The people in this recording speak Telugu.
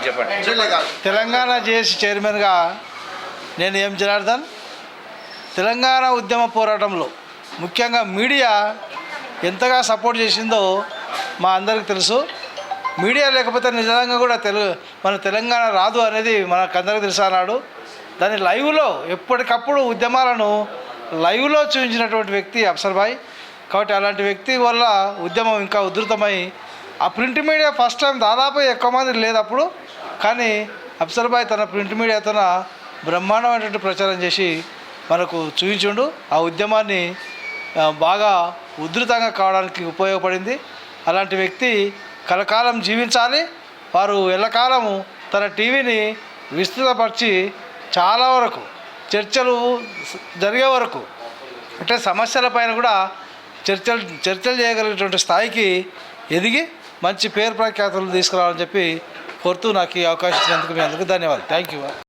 చెప్పండి. తెలంగాణ జేఏసీ చైర్మన్గా నేను ఎం జనార్దన్. తెలంగాణ ఉద్యమ పోరాటంలో ముఖ్యంగా మీడియా ఎంతగా సపోర్ట్ చేసిందో మా అందరికీ తెలుసు. మీడియా లేకపోతే నిజంగా కూడా మన తెలంగాణ రాదు అనేది మనకందరికీ తెలుసు. అన్నాడు దాని లైవ్లో ఎప్పటికప్పుడు ఉద్యమాలను లైవ్లో చూపించినటువంటి వ్యక్తి అఫ్సర్ భాయ్. కాబట్టి అలాంటి వ్యక్తి వల్ల ఉద్యమం ఇంకా ఉధృతమై ఆ ప్రింట్ మీడియా ఫస్ట్ టైం దాదాపు ఎక్కువ మంది లేదప్పుడు, కానీ అఫ్సర్ భాయ్ తన ప్రింట్ మీడియాతో బ్రహ్మాండమైనటువంటి ప్రచారం చేసి మనకు చూపించుండు. ఆ ఉద్యమాన్ని బాగా ఉధృతంగా కావడానికి ఉపయోగపడింది. అలాంటి వ్యక్తి కలకాలం జీవించాలి. వారు ఎల్లకాలము తన టీవీని విస్తృతపరిచి చాలా వరకు చర్చలు జరిగే వరకు అంటే సమస్యలపైన కూడా చర్చలు చేయగలిగినటువంటి స్థాయికి ఎదిగి మంచి పేరు ప్రఖ్యాతులు తీసుకురావాలని చెప్పి కోరుతూ నాకు ఈ అవకాశం ఇచ్చినందుకు మీ అందరికీ ధన్యవాదాలు. Thank you.